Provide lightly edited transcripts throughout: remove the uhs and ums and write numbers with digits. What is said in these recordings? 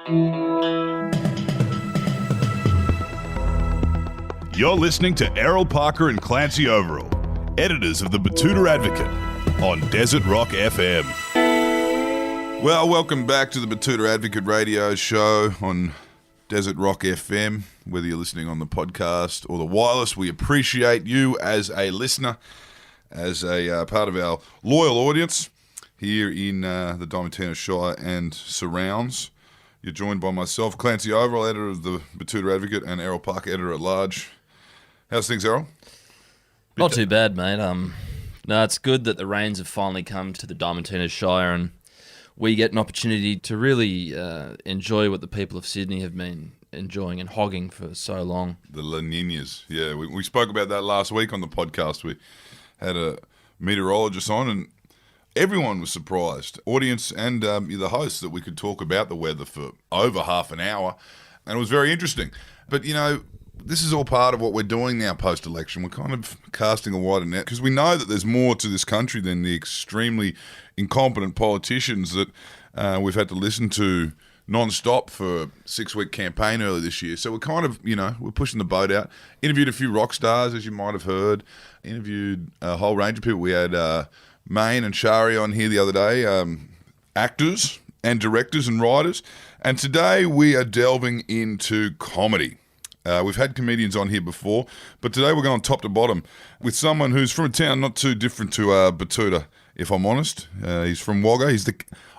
You're listening to Errol Parker and Clancy Overall, editors of the Betoota Advocate, on Desert Rock FM. Well, welcome back to the Betoota Advocate radio show on Desert Rock FM. Whether you're listening on the podcast or the wireless, we appreciate you as a listener, as a part of our loyal audience here in the Diamantina Shire and surrounds. You're joined by myself, Clancy Overall, editor of the Betoota Advocate, and Errol Parker, editor at large. How's things, Errol? Not too bad, mate. No, it's good that the rains have finally come to the Diamantina Shire and we get an opportunity to really enjoy what the people of Sydney have been enjoying and hogging for so long. The La Ninas. Yeah, we spoke about that last week on the podcast. We had a meteorologist on and everyone was surprised, audience and the hosts, that we could talk about the weather for over half an hour. And it was very interesting. But, you know, this is all part of what we're doing now post-election. We're kind of casting a wider net because we know that there's more to this country than the extremely incompetent politicians that we've had to listen to non-stop for a 6-week campaign earlier this year. So we're kind of, you know, we're pushing the boat out. Interviewed a few rock stars, as you might have heard. Interviewed a whole range of people. We had Maine and Shari on here the other day, actors and directors and writers. And today we are delving into comedy. We've had comedians on here before, but today we're going top to bottom with someone who's from a town not too different to Betoota, if I'm honest. He's from Wagga.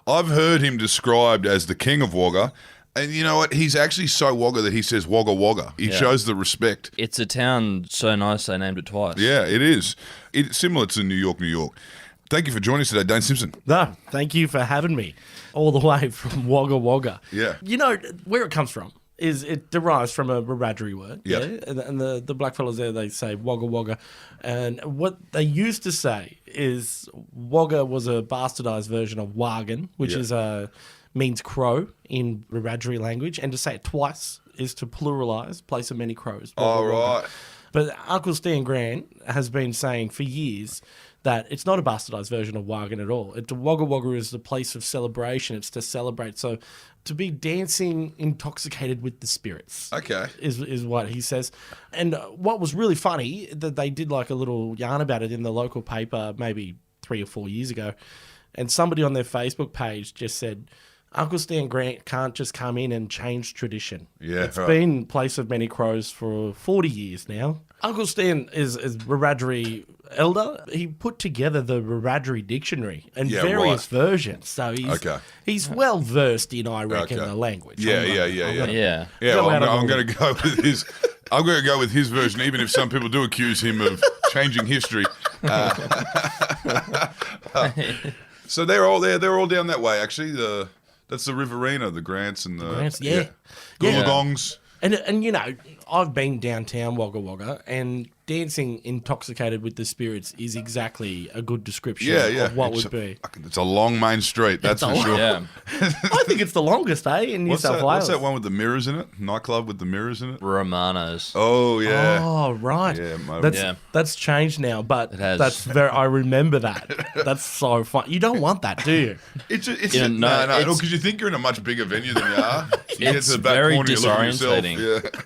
I've heard him described as the king of Wagga. And you know what? He's actually so Wagga that he says Wagga Wagga. He shows the respect. It's a town so nice they named it twice. Yeah, it is. It's similar to New York, New York. Thank you for joining us today, Dane Simpson. No, thank you for having me all the way from Wagga Wagga. Yeah. You know, where it comes from is it derives from a Wiradjuri word. Yeah. And the blackfellas there, they say Wagga Wagga. And what they used to say is Wagga was a bastardized version of Wagan, which is means crow in Wiradjuri language. And to say it twice is to pluralize, place of many crows. Wagga Wagga. Right. But Uncle Stan Grant has been saying for years that it's not a bastardized version of Wagan at all. Wagga Wagga is the place of celebration. It's to celebrate. So to be dancing intoxicated with the spirits. Okay. Is what he says. And what was really funny, that they did like a little yarn about it in the local paper maybe 3 or 4 years ago. And somebody on their Facebook page just said, Uncle Stan Grant can't just come in and change tradition. Yeah, It's been place of many crows for 40 years now. Uncle Stan is Wiradjuri elder. He put together the Wiradjuri dictionary and various versions. So he's well versed in, I reckon, the language. Yeah. Well, I'm going to go with his. I'm going to go with his version, even if some people do accuse him of changing history. So they're all there. They're all down that way. Actually, that's the Riverina, the Grants and the Grants, Goolagongs. And you know, I've been downtown Wagga Wagga, and dancing intoxicated with the spirits is exactly a good description of what would be. It's a long main street, that's for sure. Yeah. I think it's the longest, in New South Wales. What's that one with the mirrors in it? Nightclub with the mirrors in it? Romano's. Oh, yeah. Oh, right. Yeah, that's changed now, but it has. that's I remember that. That's so fun. You don't want that, do you? No, because you think you're in a much bigger venue than you are. It's very disorientating.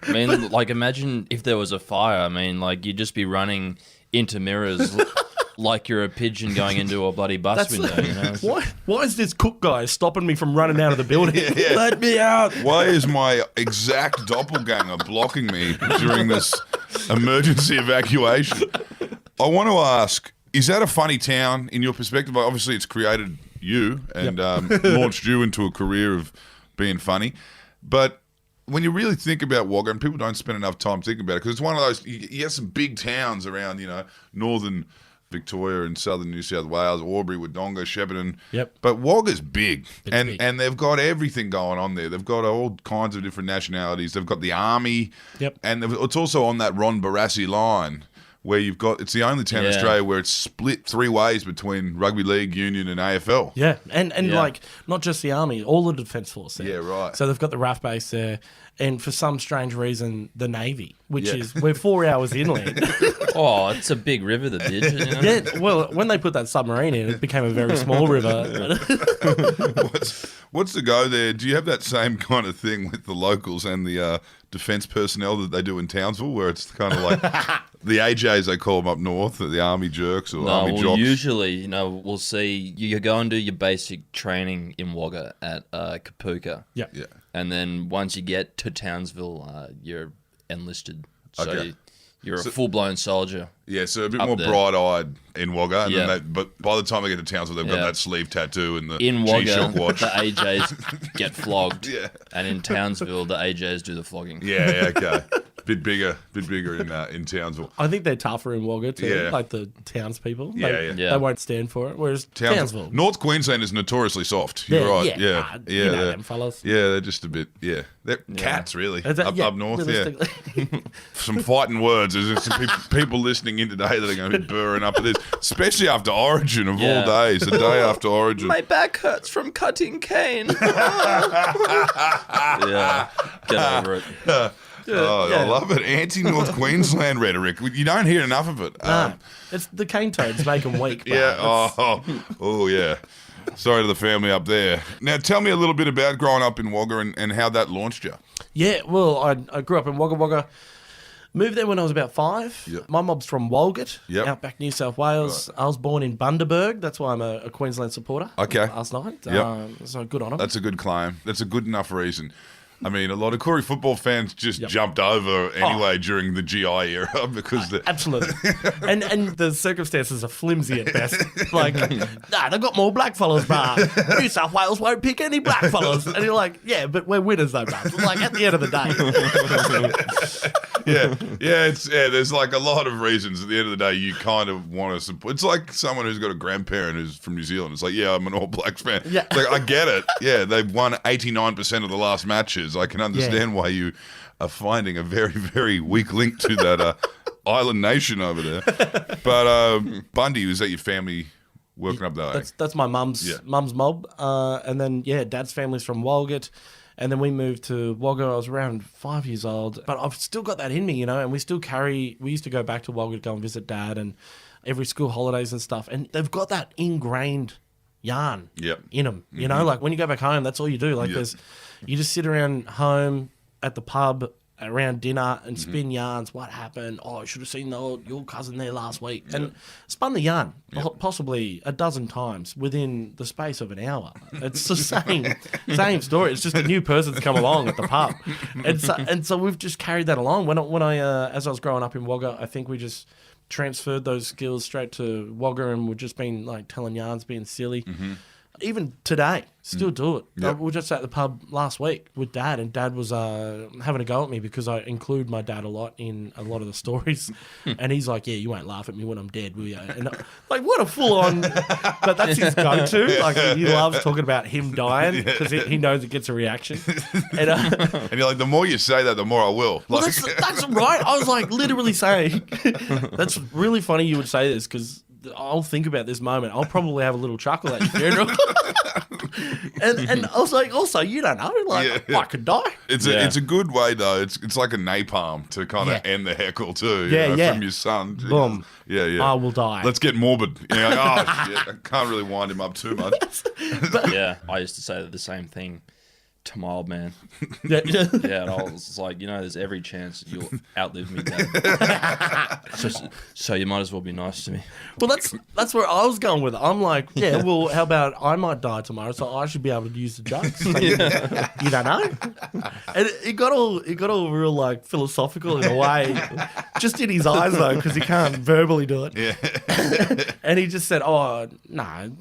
I mean, like, imagine if there was a fire. I mean, like, you'd just be running into mirrors like you're a pigeon going into a bloody bus window, you know? Why is this cook guy stopping me from running out of the building? Let me out. Why is my exact doppelganger blocking me during this emergency evacuation? I want to ask, is that a funny town in your perspective? Obviously, it's created you and launched you into a career of being funny. But when you really think about Wagga, and people don't spend enough time thinking about it, because it's one of those, you have some big towns around, you know, northern Victoria and southern New South Wales, Albury, Wodonga, Shepparton. Yep. But Wagga's big. And they've got everything going on there. They've got all kinds of different nationalities. They've got the army. Yep. And it's also on that Ron Barassi line where it's the only town in Australia where it's split 3 ways between rugby league, union and AFL. Yeah, and like, not just the army, all the Defence Force there. Yeah, right. So they've got the RAF base there, and for some strange reason, the Navy, which is, we're 4 hours inland. Oh, it's a big river, the Bidge. You know? Yeah, well, when they put that submarine in, it became a very small river. What's the go there? Do you have that same kind of thing with the locals and the defence personnel that they do in Townsville, where it's kind of like the AJs, they call them up north, the Army Jerks or Army Jocks? Usually, we'll see you go and do your basic training in Wagga at Kapuka. Yeah. And then once you get to Townsville, you're enlisted. So Okay. you're a full-blown soldier. Yeah, so a bit up more there. bright-eyed in Wagga. And Yeah. then but by the time they get to Townsville, they've got Yeah. that sleeve tattoo and the In Wagga, G-Shock watch. the AJs get flogged. Yeah. And in Townsville, the AJs do the flogging. Yeah, okay. Bit bigger in Townsville. I think they're tougher in Wagga too, Yeah. like the townspeople. Yeah. They won't stand for it. Whereas Townsville. North Queensland is notoriously soft. You're right. Yeah. You know them fellas. Yeah, they're just a bit, they're cats, really, Is that- up north, realistically. Some fighting words. There's some people listening in today that are going to be burring up at this, especially after Origin of all days, the day after Origin. My back hurts from cutting cane. Yeah, get over it. I love it. Anti-North Queensland rhetoric. You don't hear enough of it. It's the cane toads make them weak. Bro. Yeah. Oh, yeah. Sorry to the family up there. Now, tell me a little bit about growing up in Wagga and how that launched you. Yeah, well, I grew up in Wagga Wagga. Moved there when I was about 5. Yep. My mob's from Walgett, Yep. outback New South Wales. I was born in Bundaberg. That's why I'm a Queensland supporter. Okay. Last night. Yep. So good on them. That's a good claim. That's a good enough reason. I mean, a lot of Corey football fans just jumped over anyway during the GI era because Absolutely. and the circumstances are flimsy at best. Like, they've got more blackfellas, bruh. New South Wales won't pick any blackfellas. And you're like, yeah, but we're winners though, bruh. Like, at the end of the day. there's like a lot of reasons. At the end of the day, you kind of want to support. It's like someone who's got a grandparent who's from New Zealand. It's like, yeah, I'm an All Blacks fan. Yeah. Like, I get it. Yeah, they've won 89% of the last matches. I can understand why you are finding a very, very weak link to that island nation over there. But Bundy, was that your family working up there? That's my mum's mob. And then, dad's family's from Walgett. And then we moved to Wagga. I was around 5 years old. But I've still got that in me, and we still we used to go back to Wagga to go and visit Dad and every school holidays and stuff. And they've got that ingrained yarn in them. You know, like when you go back home, that's all you do. Like you just sit around home at the pub around dinner and spin yarns. What happened? Oh, I should have seen your cousin there last week. And spun the yarn possibly a dozen times within the space of an hour. It's the same story. It's just a new person's come along at the pub. And so we've just carried that along. When I as I was growing up in Wagga, I think we just transferred those skills straight to Wagga, and we've just been like telling yarns, being silly. Even today, still do it. Yep. We were just at the pub last week with Dad, and Dad was having a go at me because I include my dad a lot in a lot of the stories. And he's like, yeah, you won't laugh at me when I'm dead, will you? And like, what a full-on... But that's his go-to. Like, he loves talking about him dying because he knows it gets a reaction. And, and you're like, the more you say that, the more I will. well, Like, that's right. I was like literally saying... That's really funny you would say this because... I'll think about this moment. I'll probably have a little chuckle at your funeral. and I was like, also, you don't know. Like, I could die. It's a good way though. It's like a napalm to kind of end the heckle too. From your son. Boom. Yeah. I will die. Let's get morbid. You know, like, shit, I can't really wind him up too much. Yeah, I used to say the same thing to my old man. Yeah. Yeah, and I was like, there's every chance you'll outlive me, Dad. So you might as well be nice to me. Well, that's where I was going with it. I'm like, well, how about I might die tomorrow, so I should be able to use the jokes. Like, you don't know. And it got all real like philosophical in a way, just in his eyes though, because he can't verbally do it. Yeah. And he just said, "Oh no,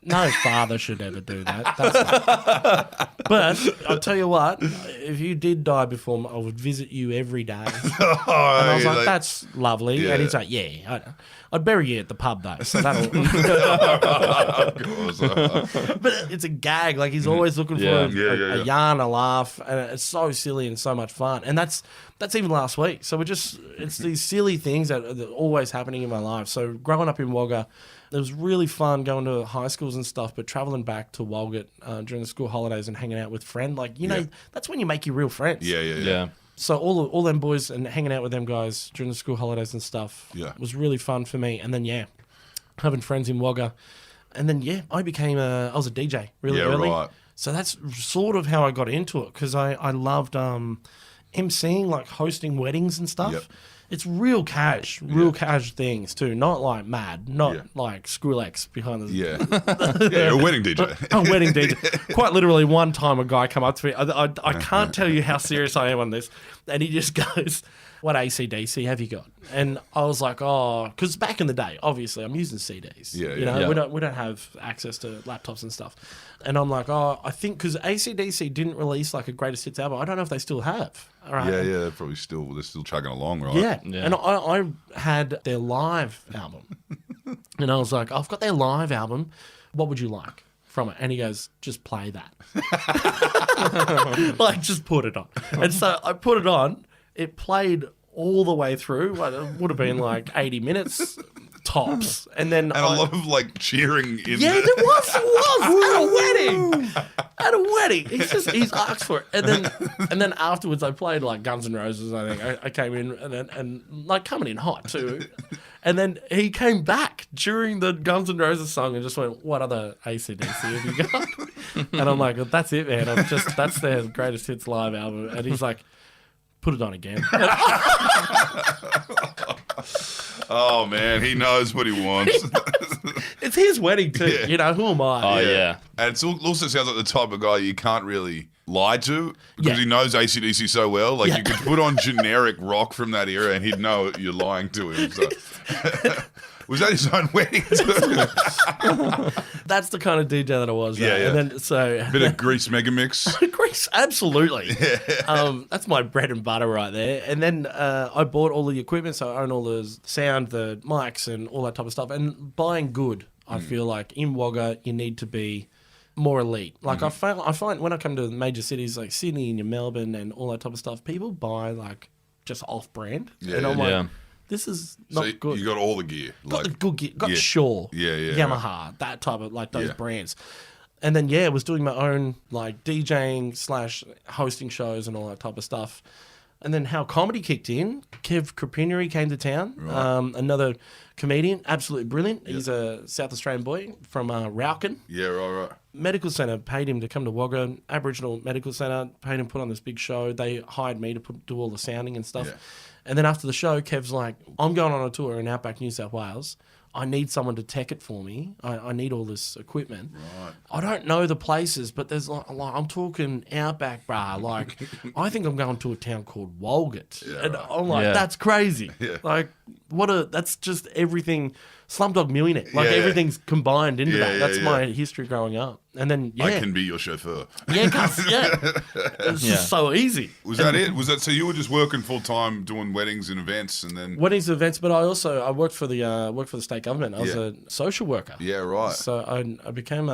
no father should ever do that." That's but I'll tell you what, if you did die before, I would visit you every day. And I was like, that's lovely. Yeah. And he's like, I'd bury you at the pub though. So that'll. Of course. But it's a gag. Like he's always looking for a yarn, a laugh, and it's so silly and so much fun. And that's even last week. So it's these silly things that are always happening in my life. So growing up in Wagga, it was really fun going to high schools and stuff, but traveling back to Walgett during the school holidays and hanging out with friends, like, that's when you make your real friends. Yeah. So all them boys and hanging out with them guys during the school holidays and stuff was really fun for me. And then, having friends in Wagga. And then, I was a DJ really early. Right. So that's sort of how I got into it, because I loved emceeing, like hosting weddings and stuff. Yep. It's real cash things too. Not like mad, not like Skrillex behind the Yeah, a wedding DJ. a wedding DJ. Quite literally, one time a guy come up to me. I can't tell you how serious I am on this, and he just goes, "What AC/DC have you got?" And I was like, "Oh," because back in the day, obviously, I'm using CDs. Yeah, you know, yeah. we don't have access to laptops and stuff. And I'm like, "Oh, I think because AC/DC didn't release like a greatest hits album. I don't know if they still have." All right. Yeah, they're probably they're still chugging along, right? Yeah. Yeah. And I had their live album. And I was like, I've got their live album. What would you like from it? And he goes, just play that. Like, just put it on. And so I put it on. It played all the way through. Well, it would have been like 80 minutes tops. And then And a lot of like cheering in yeah, the... there was at a wedding. He's asked for it, and then afterwards I played like Guns N' Roses. I think I came in and like coming in hot too, and then he came back during the Guns N' Roses song and just went, "What other AC/DC have you got?" And I'm like, "That's it, man. That's their greatest hits live album." And he's like, "Put it on again." Oh, man, he knows what he wants. It's his wedding too. Yeah. You know, who am I? Oh, yeah. And it also sounds like the type of guy you can't really lie to because Yeah. he knows AC/DC so well. Like, Yeah. you could put on generic rock from that era and he'd know you're lying to him. So. Was that his own wedding too? That's the kind of DJ that I was. Yeah, right? yeah. And then so Bit of Grease Mega Mix. Grease, absolutely. That's my bread and butter right there. And then I bought all the equipment, so I own all the sound, the mics, and all that type of stuff. And buying good, I feel like in Wagga you need to be more elite. Like I find when I come to major cities like Sydney and Melbourne and all that type of stuff, people buy like just off-brand, Yeah, and I'm yeah. like, this is not So good. you got all the gear. Got the Like, good gear. Got yeah. Shaw, Yeah, yeah, Yamaha, that type of like those Yeah. brands. And then was doing my own like DJing / hosting shows and all that type of stuff. And then how comedy kicked in, Kev Krapineri came to town, another comedian, absolutely brilliant. He's a South Australian boy from Rauken. yeah, right. Medical Centre paid him to come to Wagga, Aboriginal Medical Centre, paid him to put on this big show. They hired me to do all the sounding and stuff. Yeah. And then after the show, Kev's like, I'm going on a tour in Outback, New South Wales. I need someone to tech it for me. I need all this equipment. Right. I don't know the places, but there's like I'm talking Outback, brah. Like, I think I'm going to a town called Walgett. Yeah, and right. I'm like, Yeah. that's crazy. Yeah. Like, that's just everything. Slumdog Millionaire. Like, Yeah, yeah. everything's combined into Yeah, that. yeah, That's yeah. my history growing up. And then, I can be your chauffeur. yeah, cuz, yeah. It's Yeah. just so easy. Was that it? Was that so? You were just working full time doing weddings and events, and then Weddings and events, but I worked for the state government. I was Yeah. a social worker. yeah, right. So I became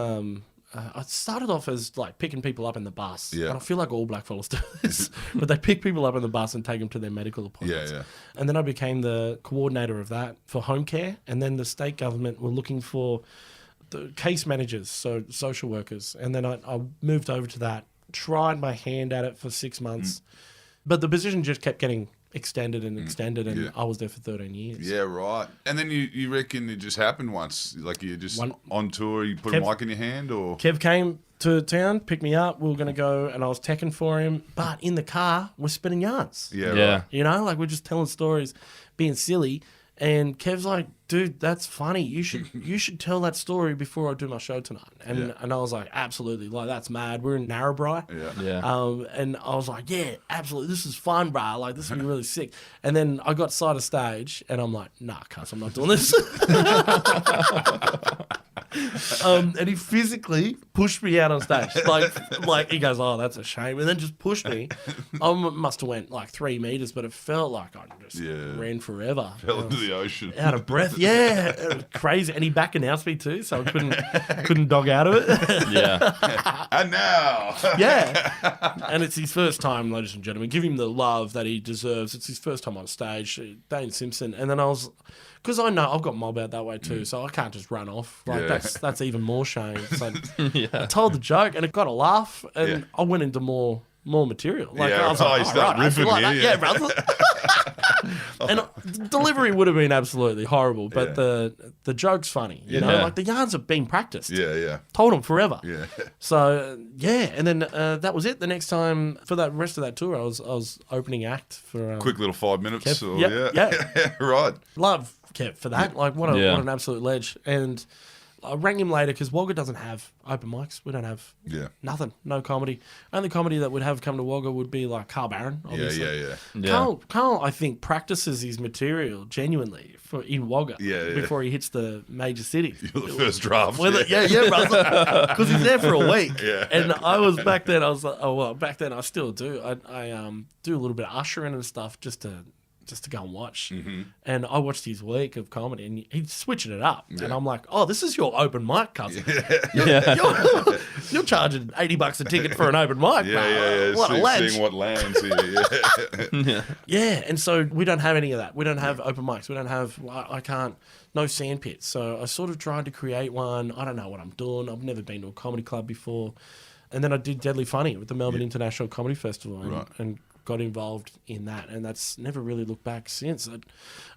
I started off as like picking people up in the bus. Yeah. And I feel like all black fellas do this, but they pick people up in the bus and take them to their medical appointments. Yeah, yeah. And then I became the coordinator of that for home care. And then the state government were looking for the case managers, so social workers. And then I moved over to that, tried my hand at it for 6 months, but the position just kept getting extended and extended, and Yeah. I was there for 13 years. Yeah, right. And then you reckon it just happened once? Like you just One- on tour, you put Kev- a mic in your hand, or Kev came to town, picked me up. We were going to go, and I was teching for him. But in the car, we're spinning yarns. yeah, Yeah. right. You know, like we're just telling stories, being silly. And Kev's like, dude, that's funny. You should tell that story before I do my show tonight. And Yeah. and I was like, absolutely. Like, that's mad. We're in Narrabri. Yeah. Yeah. And I was like, yeah, absolutely. This is fun, bro. Like, this will be really sick. And then I got side of stage, and I'm like, nah, cuss, I'm not doing this. And he physically pushed me out on stage. Like he goes, oh, that's a shame. And then just pushed me. I must have went like 3 meters, but it felt like I just Yeah. ran forever. Fell into the ocean. Out of breath. Yeah. It was crazy. And he back announced me too, so I couldn't dog out of it. Yeah. And now, Yeah. And it's his first time, ladies and gentlemen. Give him the love that he deserves. It's his first time on stage. Dane Simpson. And then I was, because I know I've got mob out that way too, so I can't just run off. Like Yeah. that's even more shame. So Yeah. I told the joke and it got a laugh, and Yeah. I went into more material. Like Yeah, I was oh, like, you start I feel riffing like here, that. yeah. Yeah, brother. And delivery would have been absolutely horrible, but Yeah. the joke's funny. You know, Yeah. like the yarns have been practiced. Yeah. Told them forever. Yeah. So and then that was it. The next time for that rest of that tour, I was opening act for Quick little 5 minutes. Kev. Or, Yep, yeah. Right. love Kev for that. Like what Yeah. an absolute ledge. And I rang him later because Wagga doesn't have open mics. We don't have Yeah. nothing, no comedy. Only comedy that would have come to Wagga would be like Carl Barron, obviously. Yeah. Yeah. Carl, I think, practices his material genuinely in Wagga Yeah. before he hits the major cities. You're the first draft. Brother, because he's there for a week. Yeah. And I was back then. I was like, back then I still do. I do a little bit of ushering and stuff just to go and watch. Mm-hmm. And I watched his week of comedy, and he's switching it up. And I'm like, oh, this is your open mic, cousin. You're charging $80 a ticket for an open mic. Yeah. What a ledge. Seeing what lands here. Yeah, and so we don't have any of that. We don't have open mics. We don't have, I can't, no sandpits. So I sort of tried to create one. I don't know what I'm doing. I've never been to a comedy club before. And then I did Deadly Funny with the Melbourne International Comedy Festival and got involved in that. And that's never really looked back since.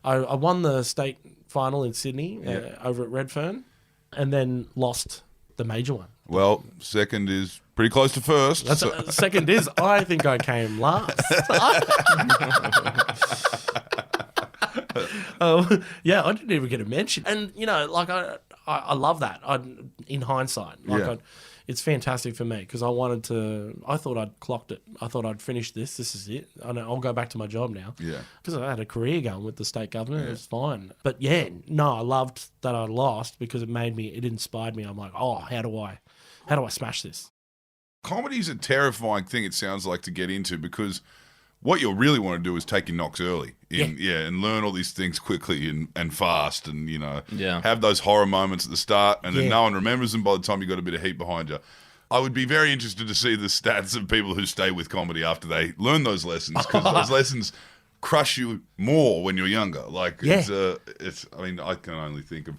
I won the state final in Sydney over at Redfern and then lost the major one. Well, second is pretty close to first. That's second is I think I came last. Yeah, I didn't even get a mention. And you know, like I love that. In hindsight, like it's fantastic for me because I thought I'd clocked it. I thought I'd finished this. This is it. I'll go back to my job now. Yeah. Because I had a career going with the state government. It was fine. But I loved that I lost because it inspired me. I'm like, oh, how do I smash this? Comedy's a terrifying thing, it sounds like, to get into because what you really want to do is take your knocks early and learn all these things quickly and fast and, have those horror moments at the start and then no one remembers them by the time you've got a bit of heat behind you. I would be very interested to see the stats of people who stay with comedy after they learn those lessons because those lessons crush you more when you're younger. Like, I mean, I can only think of...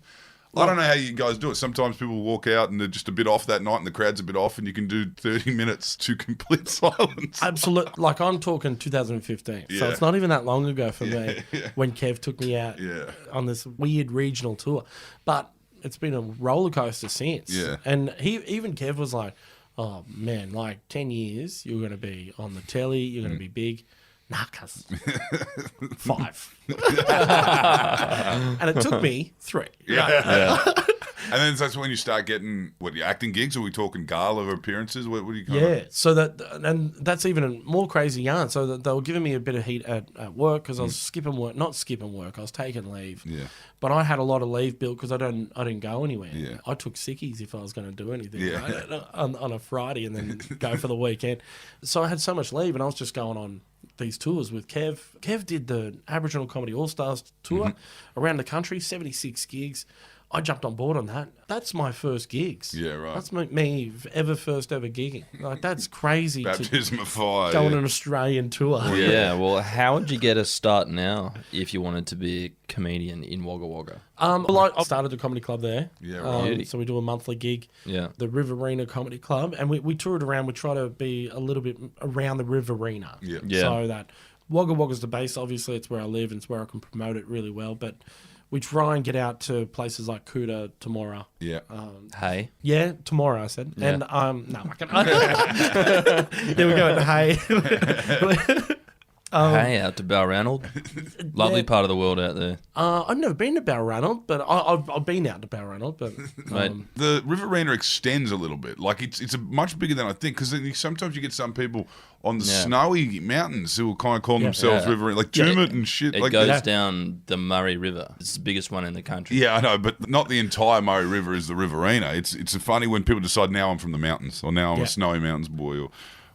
I don't know how you guys do it. Sometimes people walk out and they're just a bit off that night and the crowd's a bit off and you can do 30 minutes to complete silence. Absolutely. Like I'm talking 2015. So it's not even that long ago for me when Kev took me out on this weird regional tour. But it's been a roller coaster since. Yeah. And even Kev was like, oh man, like 10 years, you're going to be on the telly, you're going to be big. Nah, cuz. 5. And it took me 3. And then that's when you start getting, your acting gigs? Are we talking gala appearances? What do you call it? So that's even a more crazy yarn. So that they were giving me a bit of heat at work because I was not skipping work. I was taking leave. Yeah. But I had a lot of leave built because I didn't go anywhere. Yeah. I took sickies if I was going to do anything Yeah. on a Friday and then go for the weekend. So I had so much leave and I was just going on these tours with Kev. Kev did the Aboriginal Comedy All-Stars tour around the country, 76 gigs. I jumped on board on that. That's my first gigs. Yeah, right. That's me first ever gigging. Like, that's crazy. Baptism of fire. Go on an Australian tour. Yeah, well, how would you get a start now if you wanted to be a comedian in Wagga Wagga? I started a comedy club there. Yeah, right. So we do a monthly gig. Yeah. The Riverina Comedy Club. And we toured around. We try to be a little bit around the Riverina. Yeah. So that Wagga Wagga's the base. Obviously, it's where I live and it's where I can promote it really well. But we try and get out to places like Kuta, Tamora. Yeah. Hey. Yeah, Tamora, I said. Yeah. And, no, I can. There we go. Hey. Hey, out to Balranald. Lovely part of the world out there. I've never been to Balranald, but I've been out to Balranald. But Mate, The Riverina extends a little bit. Like, it's a much bigger than I think because sometimes you get some people on the snowy mountains who will kind of call themselves Riverina, like Jumit and shit. it like goes down the Murray River. It's the biggest one in the country. Yeah, I know, but not the entire Murray River is the Riverina. It's funny when people decide now I'm from the mountains or now I'm a snowy mountains boy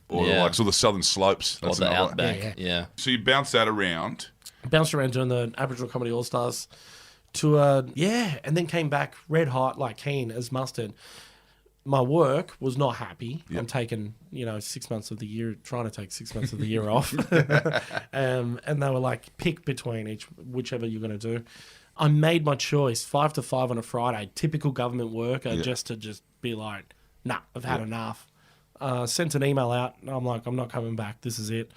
or like sort of the southern slopes. Or That's the another- outback. Yeah. So you bounce that around. bounced around doing the Aboriginal Comedy All Stars tour, and then came back red hot like keen as mustard. My work was not happy. I'm taking 6 months of the year, trying to take 6 months of the year off, and they were like, pick between whichever you're going to do. I made my choice, 5 to 5 on a Friday, typical government worker, just to be like, nah, I've had enough. Sent an email out, and I'm like, I'm not coming back. This is it.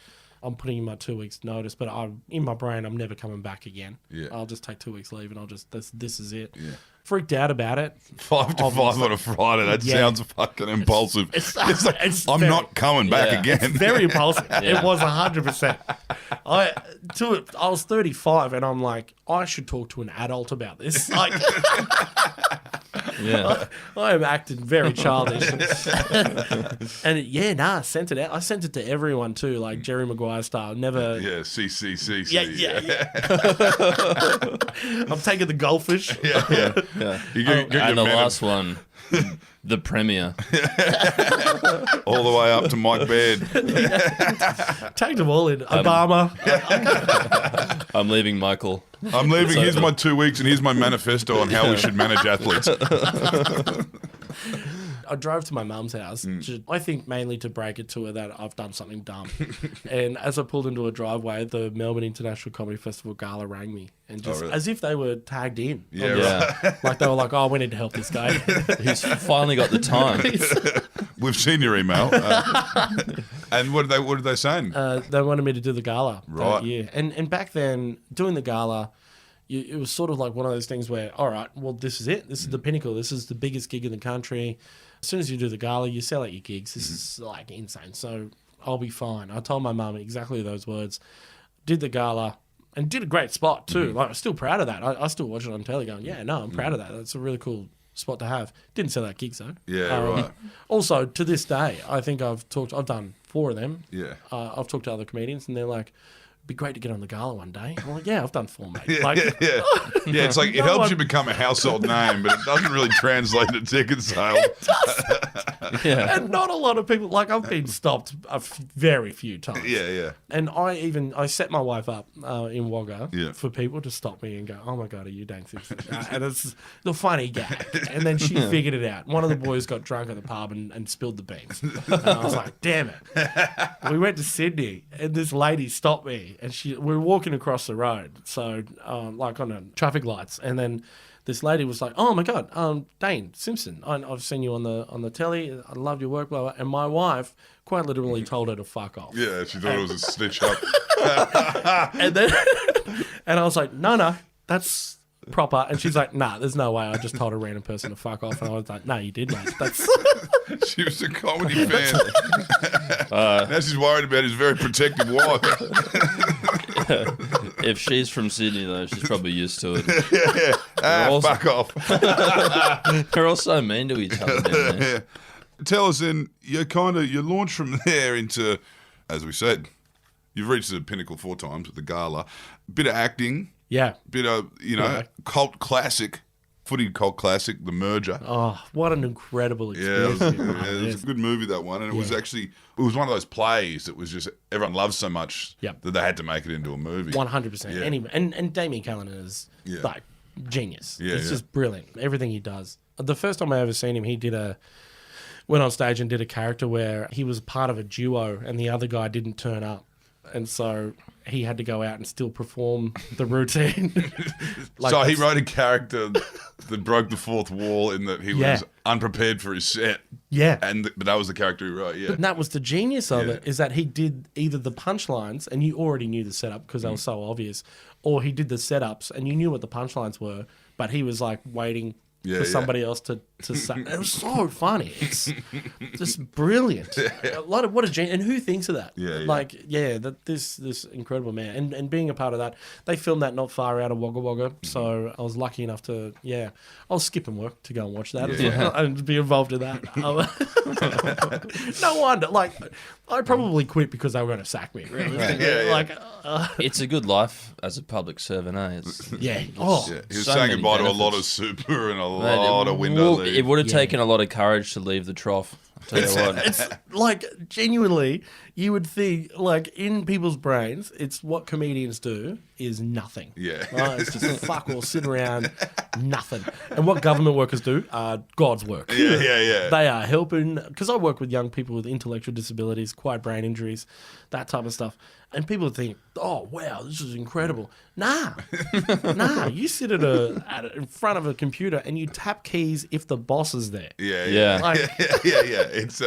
I'm putting in my 2 weeks notice, but in my brain, I'm never coming back again. Yeah. I'll just take 2 weeks leave and this is it. Yeah. Freaked out about it. 5 to 5 on a Friday. That sounds fucking impulsive. It's like, I'm not coming back again. It's very impulsive. It was 100%. I was 35 and I'm like, I should talk to an adult about this. Like, I am acting very childish. And sent it out. I sent it to everyone too, like Jerry Maguire style. Never. Yeah, CCCC. Yeah. I'm taking the goldfish. Yeah. You get And the your last one, the Premier. all the way up to Mike Baird. Take them all in. Obama. I'm leaving Michael. I'm leaving. Here's my 2 weeks, and here's my manifesto on how we should manage athletes. I drove to my mum's house, I think mainly to break it to her that I've done something dumb. And as I pulled into a driveway, the Melbourne International Comedy Festival gala rang me. And just as if they were tagged in. Yeah. Like they were like, oh, we need to help this guy. He's finally got the time. We've seen your email. And what did they say? They wanted me to do the gala Right. that year. And back then, doing the gala, it was sort of like one of those things where, all right, well, this is it. This is the pinnacle. This is the biggest gig in the country. As soon as you do the gala, you sell out your gigs. This is like insane. So I'll be fine. I told my mum exactly those words. Did the gala and did a great spot too. Like I'm still proud of that. I still watch it on telly going, yeah, no, I'm proud of that. That's a really cool spot to have. Didn't sell out gigs though. Yeah, right. Also, to this day, I think I've done 4 of them. Yeah. I've talked to other comedians and they're like, it'd be great to get on the gala one day. I'm like, yeah, I've done 4, mate. Yeah, Like, yeah. It's like it helps you become a household name, but it doesn't really translate to ticket sales. And not a lot of people, like I've been stopped very few times. Yeah. And I set my wife up in Wagga Yeah. for people to stop me and go, oh my God, are you Dane Simpson? And it's the funny gag. And then she figured it out. One of the boys got drunk at the pub and spilled the beans. And I was like, damn it. We went to Sydney and this lady stopped me and we were walking across the road. So like on traffic lights. And then this lady was like, oh my God, Dane Simpson, I've seen you on the telly. I love your work, blah, blah. And my wife quite literally told her to fuck off. Yeah, she thought it was a stitch up. And then, and I was like, no, that's proper. And she's like, nah, there's no way. I just told a random person to fuck off. And I was like, no, you did, mate. That's She was a comedy fan. Now she's worried about his very protective wife. If she's from Sydney, though, she's probably used to it. Fuck off. They're all so mean to each other down there. Tell us then, you launch from there into, as we said, you've reached the pinnacle 4 times at the gala. Bit of acting, bit of, cult classic, footy cult classic, The Merger. oh, what an incredible Yeah, experience. it was a good movie, that one. And it was actually, it was one of those plays that was just, everyone loves so much Yep. that they had to make it into a movie. 100%. Yeah. Anyway, and Damien Callanan is like genius. Yeah, It's just brilliant. Everything he does. The first time I ever seen him, he went on stage and did a character where he was part of a duo and the other guy didn't turn up. And so he had to go out and still perform the routine. So he wrote a character that broke the fourth wall in that he was unprepared for his set. Yeah. But that was the character he wrote, yeah. And that was the genius of it, is that he did either the punchlines and you already knew the setup because they were so obvious, or he did the setups and you knew what the punchlines were, but he was like waiting for somebody else to say. It was so funny. It's just brilliant. What a genius. And who thinks of that? This incredible man. And being a part of that, they filmed that not far out of Wagga Wagga. So I was lucky enough to, I was skipping work to go and watch that and be involved in that. No wonder. Like, I probably quit because they were going to sack me. Really. It's a good life as a public servant, eh? He was saying goodbye to a lot of super and a lot of window leave. It would have taken a lot of courage to leave the trough. I'll tell you what. It's like, genuinely, you would think, like, in people's brains, it's what comedians do is nothing. Yeah. Right? It's just fuck all, sit around, nothing. And what government workers do are God's work. Yeah. They are helping, because I work with young people with intellectual disabilities, acquired brain injuries, that type of stuff. And people think, oh, wow, this is incredible. Nah, you sit in front of a computer and you tap keys if the boss is there. Yeah. Like, It's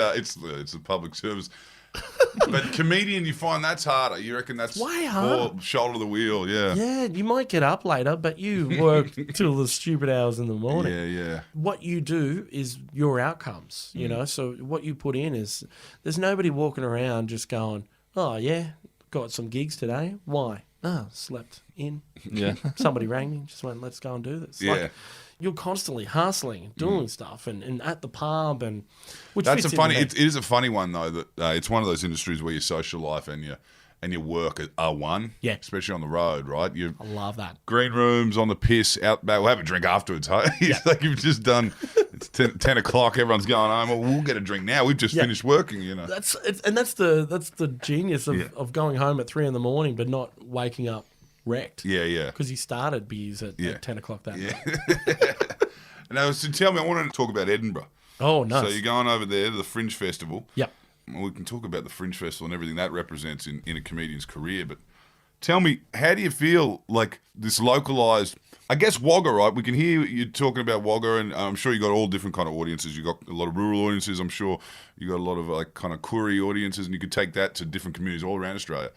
a public service. But comedian, you find that's harder. You reckon that's way harder. more shoulder of the wheel, yeah. Yeah, you might get up later, but you work till the stupid hours in the morning. Yeah. What you do is your outcomes, you know. So what you put in is there's nobody walking around just going, oh, yeah, got some gigs today. Why? Oh, slept in. Yeah. Somebody rang me, just went, let's go and do this. Yeah. Like, you're constantly hustling, doing stuff, and at the pub, and which That's fits a funny. into It is a funny one though. That it's one of those industries where your social life and your work are one. Yeah. Especially on the road, right? You I love that. green rooms on the piss out back. We'll have a drink afterwards. Huh? It's like you've just done. It's 10 o'clock. Everyone's going home. Well, we'll get a drink now. We've just finished working. You know. That's the genius of going home at 3 a.m, but not waking up wrecked. Yeah. Because you started beers at 10 o'clock that night. Now, so tell me, I wanted to talk about Edinburgh. Oh, nice. So you're going over there to the Fringe Festival. Yep. Well, we can talk about the Fringe Festival and everything that represents in a comedian's career, but tell me, how do you feel like this localised, I guess Wagga, right? We can hear you talking about Wagga, and I'm sure you got all different kind of audiences. You got a lot of rural audiences. I'm sure you got a lot of like kind of Koori audiences, and you could take that to different communities all around Australia.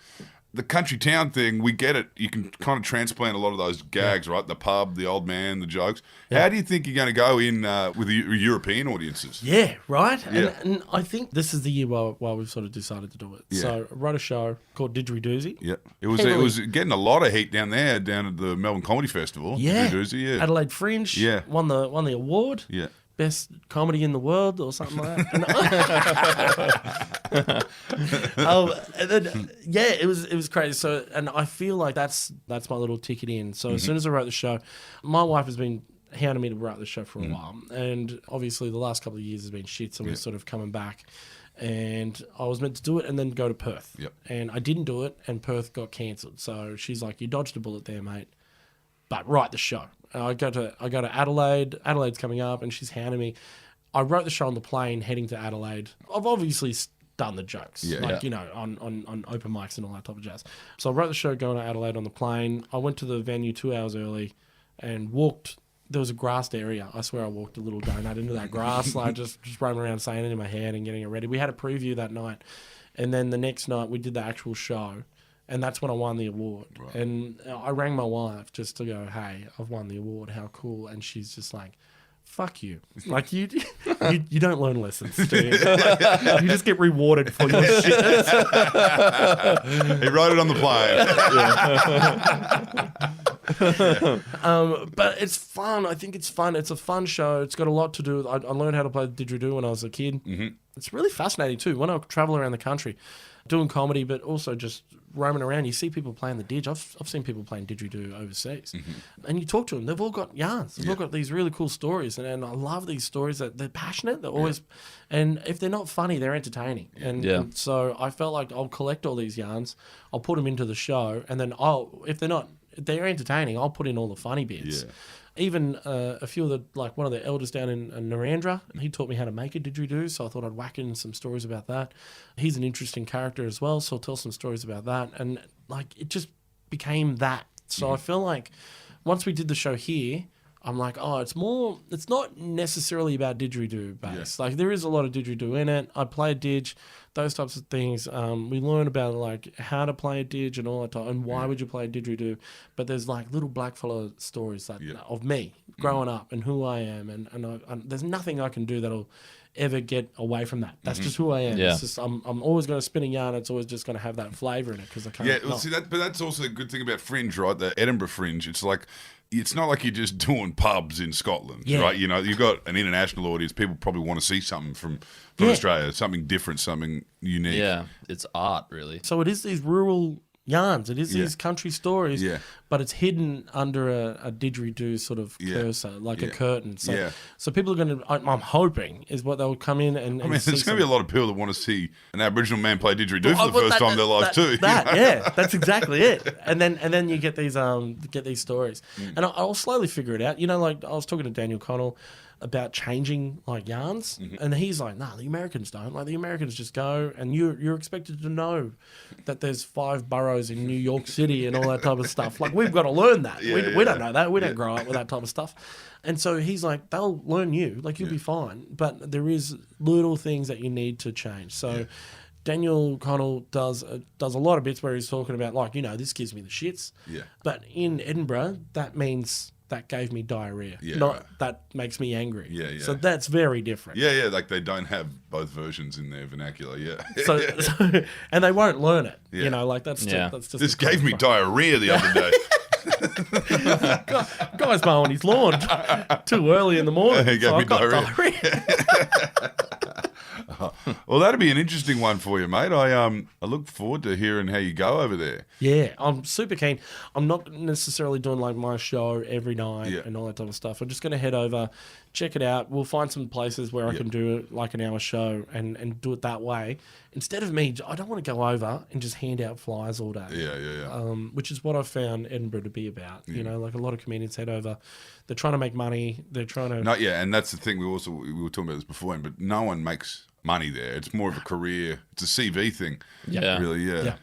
The country town thing, we get it. You can kind of transplant a lot of those gags, right? The pub, the old man, the jokes. Yeah. How do you think you're going to go in with the European audiences? Yeah, right? Yeah. And I think this is the year why we've sort of decided to do it. Yeah. So I wrote a show called Didgeridoozy. Yeah, it was getting a lot of heat down there, down at the Melbourne Comedy Festival. Yeah. Didgeridoozy, yeah. Adelaide Fringe. Yeah. Won the award. Yeah. Best comedy in the world or something like that. And then, it was crazy. So, and I feel like that's my little ticket in. So as soon as I wrote the show, my wife has been hounding me to write the show for a while, and obviously the last couple of years has been shit. So we're sort of coming back, and I was meant to do it and then go to Perth, and I didn't do it, and Perth got cancelled. So she's like, "You dodged a bullet there, mate. But write the show." I go to Adelaide. Adelaide's coming up, and she's hounding me. I wrote the show on the plane heading to Adelaide. I've obviously done the jokes, you know, on open mics and all that type of jazz. So I wrote the show going to Adelaide on the plane. I went to the venue 2 hours early and walked. There was a grassed area. I swear I walked a little donut into that grass, like just roaming around saying it in my head and getting it ready. We had a preview that night, and then the next night we did the actual show. And that's when I won the award. Right. And I rang my wife just to go, hey, I've won the award. How cool. And she's just like, fuck you. Like, you don't learn lessons, do you? Like, you just get rewarded for your shit. He wrote it on the plane. But it's fun. I think it's fun. It's a fun show. It's got a lot to do with... I learned how to play the didgeridoo when I was a kid. Mm-hmm. It's really fascinating, too. When I travel around the country doing comedy, but also just roaming around, you see people playing the didge. I've seen people playing didgeridoo overseas, and you talk to them. They've all got yarns. They've all got these really cool stories, and I love these stories. That they're passionate. They're always, and if they're not funny, they're entertaining. And so I felt like I'll collect all these yarns, I'll put them into the show, and then if they're entertaining, I'll put in all the funny bits. Yeah. Even a few of the, like one of the elders down in Narendra, he taught me how to make a didgeridoo, so I thought I'd whack in some stories about that. He's an interesting character as well, so I'll tell some stories about that. And like it just became that. So I feel like once we did the show here, I'm like, it's not necessarily about didgeridoo based. Like there is a lot of didgeridoo in it. I play a didge, those types of things. We learn about like how to play a didge and all that type, and why would you play a didgeridoo. But there's like little blackfella stories of me growing up and who I am, and there's nothing I can do that'll ever get away from that. That's just who I am. It's just, I'm always going to spin a yarn. It's always just going to have that flavour in it because I can't. Yeah, well, see that, but that's also a good thing about Fringe, right? The Edinburgh Fringe. It's like. It's not like you're just doing pubs in Scotland, right? You know, you've got an international audience. People probably want to see something from Australia, something different, something unique. Yeah, it's art, really. So it is these rural yarns. It is these country stories, but it's hidden under a didgeridoo sort of cursor, like a curtain. So people are going to, I'm hoping, is what they'll come in and there's going to be a lot of people that want to see an Aboriginal man play didgeridoo for the first time in their lives too. That's exactly it. And then you get these stories, and I'll slowly figure it out. You know, like I was talking to Daniel Connell about changing like yarns, and he's like, "Nah, the Americans don't. Like the Americans just go, and you're expected to know that there's 5 boroughs in New York City and all that type of stuff. Like we've got to learn that. We don't know that. We don't grow up with that type of stuff." And so he's like, "They'll learn you. Like you'll be fine, but there is little things that you need to change." So. Daniel Connell does a lot of bits where he's talking about, like, this gives me the shits. Yeah. But in Edinburgh, that means that gave me diarrhea, Yeah, not right. that makes me angry. Yeah, yeah. So that's very different. Yeah, like they don't have both versions in their vernacular. Yeah. So, and they won't learn it. Yeah. Like that's just This gave me diarrhea the other day. Guy's mowing his lawn too early in the morning. He gave so me I got diarrhea. Well, that'd be an interesting one for you, mate. I look forward to hearing how you go over there. Yeah, I'm super keen. I'm not necessarily doing like my show every night Yeah. and all that type of stuff. I'm just going to head over, check it out. We'll find some places where I can do like an hour show and do it that way. Instead of me, I don't want to go over and just hand out flyers all day. Yeah. Which is what I've found Edinburgh to be about. Like a lot of comedians head over. They're trying to make money. They're trying to... No, yeah, and that's the thing. We were talking about this before, but no one makes money there. It's more of a career. It's a CV thing. Yeah. Really, yeah.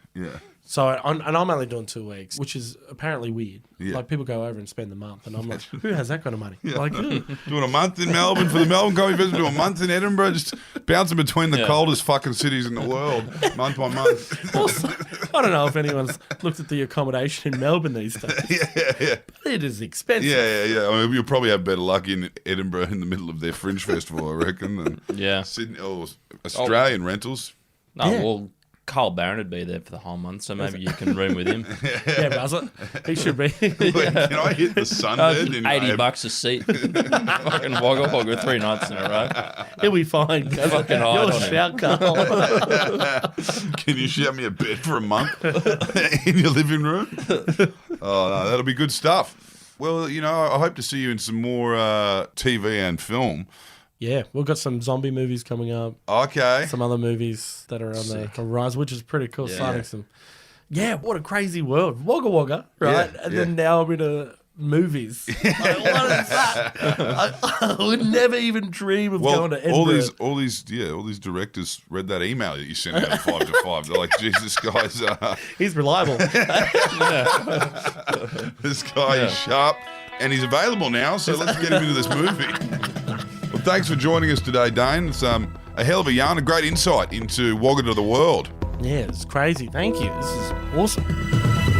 So, I'm only doing 2 weeks, which is apparently weird. Yeah. Like, people go over and spend the month, and I'm like, who has that kind of money? Like, Doing a month in Melbourne for the Melbourne Comedy Festival, do a month in Edinburgh, just bouncing between the coldest fucking cities in the world, month by month. also, I don't know if anyone's looked at the accommodation in Melbourne these days. Yeah. But it is expensive. Yeah. I mean, you'll probably have better luck in Edinburgh in the middle of their Fringe Festival, I reckon, than Yeah. Sydney or Australian rentals. No, well, Carl Barron would be there for the whole month, so maybe you can room with him. Yeah, Russell. He should be. Wait, can I hit the sunbed in $80 a seat. Fucking Wagga 3 nights in a row. He'll be fine. Fucking hide You're on him. shout, Carl. Can you shout me a bed for a month in your living room? Oh, no, that'll be good stuff. Well, I hope to see you in some more TV and film. Yeah, we've got some zombie movies coming up. Okay. Some other movies that are on the horizon, which is pretty cool. Yeah. Starting some. Yeah, what a crazy world. Wagga Wagga, right? Yeah, and then now I'm into movies. Like, what is that? I would never even dream of going to Edinburgh. all these directors read that email that you sent out at 5 to 5. They're like, Jesus, guys, He's reliable. this guy is sharp and he's available now, so let's get him into this movie. Well, thanks for joining us today, Dane. It's a hell of a yarn, a great insight into Wagga to the world. Yeah, it's crazy. Thank you. This is awesome.